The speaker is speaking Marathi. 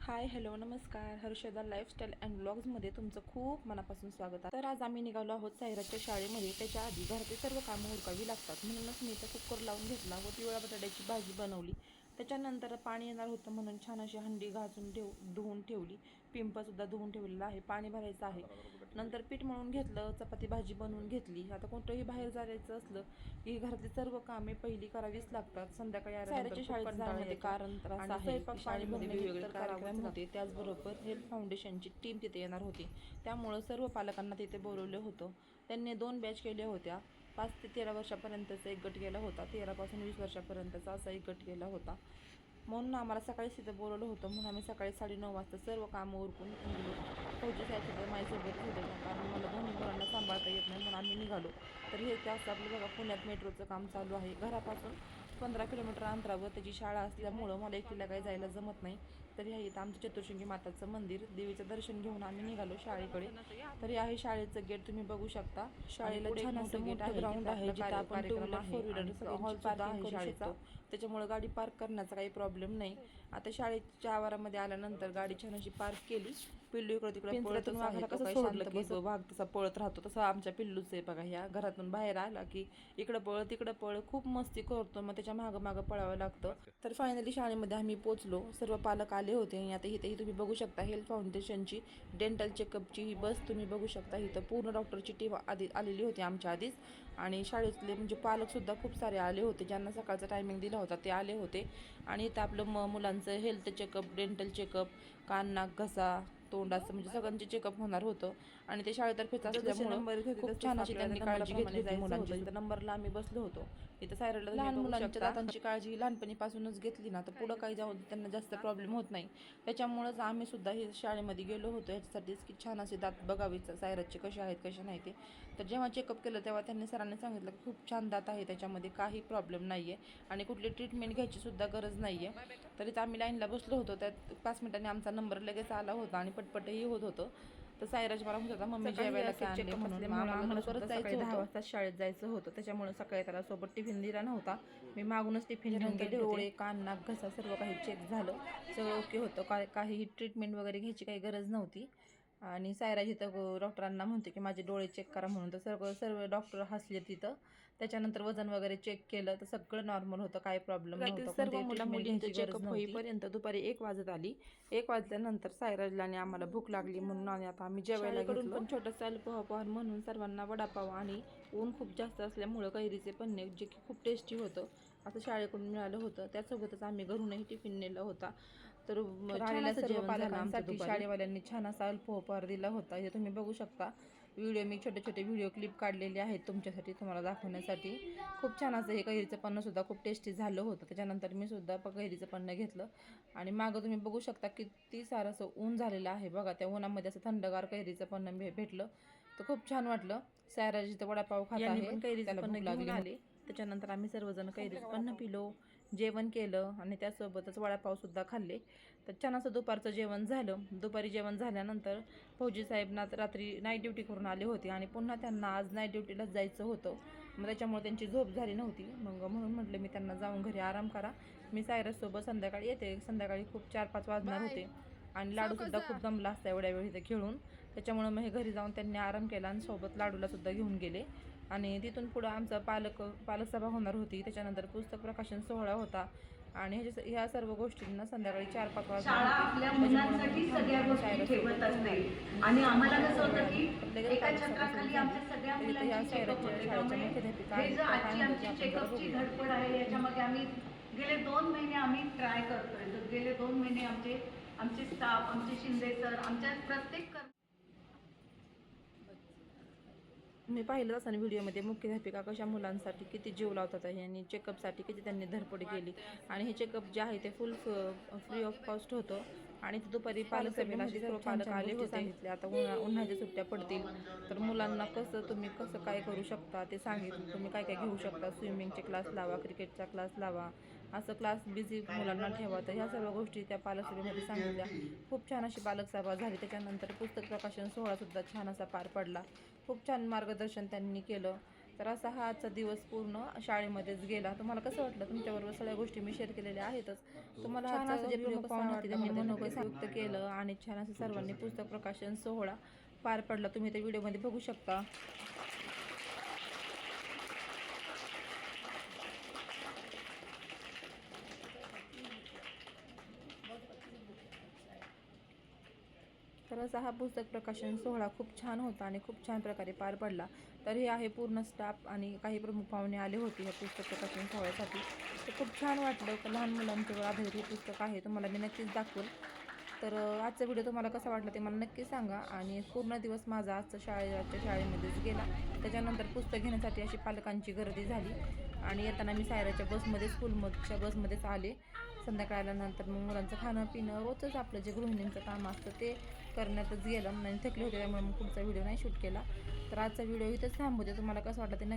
हाय हॅलो नमस्कार. हर्षदा लाईफस्टाईल अँड ब्लॉग्समध्ये तुमचं खूप मनापासून स्वागत आहे. तर आज आम्ही निघालो आहोत सायराच्या शाळेमध्ये. त्याच्या आधी घरातील सर्व कामं उरकावी लागतात, म्हणूनच मी इथं कुकर लावून घेतला व पिवळ्या बटाट्याची भाजी बनवली. त्याच्यानंतर पाणी येणार होतं म्हणून छान अशी हंडी घासून धुवून ठेवली. पिंपसुद्धा धुवून ठेवलेलं आहे, पाणी भरायचं आहे. नंतर पीठ मळून घेतलं, चपाती भाजी बनवून घेतली. आता कोणतंही बाहेर जायचं असलं की घरातली सर्व कामे पहिली करावीच लागतात. संध्याकाळी सायराच्या शाळेत जाण्यामध्ये कारण त्रास आहे, स्वयंपाक शाळेमध्ये वेगवेगळे कार्यक्रम होते. त्याचबरोबर हेल्थ फाउंडेशनची टीम तिथे येणार होती, त्यामुळं सर्व पालकांना तिथे बोलवलं होतं. त्यांनी 2 बॅच केल्या होत्या. 5 ते 13 वर्षापर्यंतचा एक गट केला होता, 13 पासून 20 वर्षापर्यंतचा असा एक गट केला होता. म्हणून आम्हाला सकाळीच तिथं बोलवलं होतं, म्हणून आम्ही सकाळी 9:30 वाजता सर्व कामं उरकून निघालो. फौजी साहेब सुद्धा माझ्यासोबत होते, कारण मला दोन्ही मुलांना सांभाळता येत नाही, म्हणून आम्ही निघालो. तर हे असं आपलं बघा, पुण्यात मेट्रोचं काम चालू आहे. घरापासून 15 किलोमीटर अंतरावर त्याची शाळा असल्यामुळं मला एकटीला काही जायला जमत नाही. तरी आहे इथं आमचं चतुर्शृंगी माताचं मंदिर, देवीचं दर्शन घेऊन आम्ही निघालो शाळेकडे. तरी आहे शाळेचं गेट, तुम्ही बघू शकता. शाळेला छान असं गेट आहे, ग्राउंड आहे जिथं आपण 2 व्हीलर 4 व्हीलर हॉल पार्किंग करू शकतो. त्याच्यामुळे गाडी पार्क करण्याचा काही प्रॉब्लेम नाही. आता शाळेच्या आवारामध्ये आल्यानंतर गाडी छान अशी पार्क केली. पिल्लू इकडे तिकडे पळतच आहे, कसं शांत बसतो वाघ तसा पळत राहतो, तसं आमच्या पिल्लूच आहे बघा. ह्या घरातून बाहेर आला की इकडं पळ तिकडं पळ, खूप मस्ती करतो, मग त्याच्या मागं मागं पळावं लागतं. तर फायनली शाळेमध्ये आम्ही पोचलो, सर्व पालक आले होते. आता इथे तुम्ही बघू शकता हेल्थ फाउंडेशनची डेंटल चेकअपची ही बस तुम्ही बघू शकता. इथं पूर्ण डॉक्टरची टीम आधी आलेली होती आमच्या आधीच, आणि शाळेतले म्हणजे पालकसुद्धा खूप सारे आले होते. ज्यांना सकाळचा टायमिंग दिला होता ते आले होते. आणि इथं आपलं मुलांचं हेल्थ चेकअप, डेंटल चेकअप, कान नाक घसा तोंडाचं म्हणजे सगळ्यांचे चेकअप होणार होतं. आणि ते शाळेतर्फेच असल्यामुळे खूप छान अशी त्यांनी काळजी घेतली होती मुलांची. तर नंबरला आम्ही बसलो होतो. इथं सायराला लहान मुलांच्या दातांची काळजी लहानपणीपासूनच घेतली ना, तर पुढं काही जाऊन त्यांना जास्त प्रॉब्लेम होत नाही. त्याच्यामुळंच आम्ही सुद्धा हे शाळेमध्ये गेलो होतो याच्यासाठीच की छान असे दात बघावीच सायराचे कसे आहेत कसे नाही ते. तर जेव्हा चेकअप केलं तेव्हा त्यांनी सरांनी सांगितलं की खूप छान दात आहे, त्याच्यामध्ये काही प्रॉब्लेम नाही आहे आणि कुठली ट्रीटमेंट घ्यायची सुद्धा गरज नाही आहे. तरीच आम्ही लाईनला बसलो होतो. त्यात 5 मिनिटांनी आमचा नंबर लगेच आला होता आणि पटपटही होत होतं. तर सायराज मला म्हणत होता मम्मी जेवायला काय आणले म्हणून. आम्हाला परत सकाळी 10 वाजता शाळेत जायचं होतं, त्याच्यामुळे सकाळी त्याला सोबत टिफिन दिला नव्हता. मी मागूनच टिफिन घेऊन गेले. डोळे कान नाक घसा सर्व काही चेक झालं, सगळं ओके होतं. काही ट्रीटमेंट वगैरे घ्यायची काही गरज नव्हती. आणि सायराज इथं डॉक्टरांना म्हणते की माझे डोळे चेक करा म्हणून. तर सर्व डॉक्टर हसले तिथं. त्याच्यानंतर वजन वगैरे चेक केलं तर सगळं नॉर्मल होतं, काही प्रॉब्लेम नव्हता. सर्व मुलांचं चेकअप होईपर्यंत दुपारी 1 वाजत आली. 1 वाजल्यानंतर सायराजला आणि आम्हाला भूक लागली, म्हणून आता आम्ही जेवायला घेतलं. पण छोटंसं अल्पोहार म्हणून सर्वांना वडापाव आणि ऊन खूप जास्त असल्यामुळं कैरीचे पन्ने जे की खूप टेस्टी होतं असं शाळेकडून मिळालं होतं. त्यासोबतच आम्ही घरूनही टिफिन नेलं होता. तर राहिलेल्या सर्व पालकांसाठी शाळेवाल्यांनी छान असा अल्पोपहार दिला होता. हे तुम्ही बघू शकता. व्हिडिओ मी छोटे छोटे व्हिडिओ क्लिप काढलेले आहेत तुमच्यासाठी, तुम्हाला दाखवण्यासाठी. खूप छान असं हे कैरीचं पन्नं सुद्धा खूप टेस्टी झालं होतं. त्याच्यानंतर मी सुद्धा कैरीचं पन्नं घेतलं. आणि मागं तुम्ही बघू शकता किती सारं असं ऊन झालेलं आहे बघा. त्या उन्हामध्ये असं थंडगार कैरीचं पन्नं भेटलं तर खूप छान वाटलं. सायराज इथं वडापाव खात आहे, कैरीचं पन्नं घेऊन आले. त्याच्यानंतर आम्ही सर्वजण कैरीचं पन्नं पिलो, जेवण केलं आणि त्यासोबतच वडापावसुद्धा खाल्ले. तर छान असं दुपारचं जेवण झालं. दुपारी जेवण झाल्यानंतर फौजी साहेब रात्री नाईट ड्युटी करून आले होते आणि पुन्हा त्यांना आज नाईट ड्युटीलाच जायचं होतं. मग त्याच्यामुळे त्यांची झोप झाली नव्हती. मग म्हणून म्हटलं मी त्यांना जाऊन घरी आराम करा, मी सायराजसोबत संध्याकाळी येते. संध्याकाळी खूप 4-5 वाजणार होते आणि लाडूसुद्धा खूप दमला असता एवढ्या वेळ इथे खेळून. त्याच्यामुळं मग हे घरी जाऊन त्यांनी आराम केला आणि सोबत लाडूलासुद्धा घेऊन गेले. आणि तिथून पुढं आमचा पालक सभा होणार होती. त्याच्यानंतर पुस्तक प्रकाशन सोहळा होता आणि ह्या सर्व गोष्टींना संध्याकाळी 4-5 वाजता शाळा आपल्या मुलांसाठी सगळ्या गोष्टी ठेवत असते. आणि आम्हाला कसं होतं की एका छत्राखाली आमच्या सगळ्या मुलांची चेकअप होते. त्यामुळे हे जे आजची आमची चेकअपची धडपड आहे याच्यामध्ये आम्ही गेले 2 महिने आम्ही ट्राय करतोय. तर गेले 2 महिने आमचे स्टाफ, आमचे शिंदे सर, आमच्या प्रत्येक मी पाहिलं असताना व्हिडिओमध्ये मुख्याध्यापिका कशा मुलांसाठी किती जीव लावतात आणि चेकअपसाठी किती त्यांनी धडपड केली. आणि हे चेकअप जे आहे ते फुल फ्री ऑफ कॉस्ट होतं. आणि दुपारी पालकसभेमध्ये सर्व पालक आले होते. सांगितले आता उन्हाळ्याच्या सुट्ट्या पडतील तर मुलांना तुम्ही कसं काय करू शकता ते सांगितलं. तुम्ही काय काय घेऊ शकता, स्विमिंगचे क्लास लावा, क्रिकेटचा क्लास लावा, असं क्लास बिझी मुलांना ठेवा. तर ह्या सर्व गोष्टी त्या पालकसभेमध्ये सांगितल्या. खूप छान अशी पालकसभा झाली. त्याच्यानंतर पुस्तक प्रकाशन सोहळासुद्धा छान असा पार पडला. खूप छान मार्गदर्शन त्यांनी केलं. तर असा हा आजचा दिवस पूर्ण शाळेमध्येच गेला. तुम्हाला कसं वाटलं? तुमच्याबरोबर सगळ्या गोष्टी मी शेअर केलेल्या आहेतच. तुम्हाला छान असं जे प्रमुख पाहुणे होते त्यांनी मनोगत व्यक्त केलं आणि छान असं सर्वांनी पुस्तक प्रकाशन सोहळा पार पडला. तुम्ही त्या व्हिडिओमध्ये बघू शकता. तर असा हा पुस्तक प्रकाशन सोहळा खूप छान होता आणि खूप छान प्रकारे पार पडला. तर हे आहे पूर्ण स्टाफ आणि काही प्रमुख पाहुणे आले होते या पुस्तक प्रकाशन सोहळ्यासाठी. तर खूप छान वाटलं. लहान मुलांच्यावर आधारित हे पुस्तक आहे. तुम्हाला मी नक्कीच दाखवेल. तर आजचा व्हिडिओ तुम्हाला कसा वाटला ते मला नक्की सांगा. आणि पूर्ण दिवस माझा आजचा शाळेमध्येच गेला. त्याच्यानंतर पुस्तक घेण्यासाठी अशी पालकांची गर्दी झाली आणि येताना मी सायराच्या बसमध्ये स्कूलच्या बसमध्येच आले. संध्याकाळी आल्यानंतर मग मुलांचं खाणं पिणं रोजच आपलं जे गृहिणींचं काम असतं ते करण्यातच गेलं आणि थकले होते, त्यामुळे मग पुढचा व्हिडिओ नाही शूट केला. तर आजचा व्हिडिओ इथंच थांबवते. तुम्हाला कसं वाटलं ते नक्की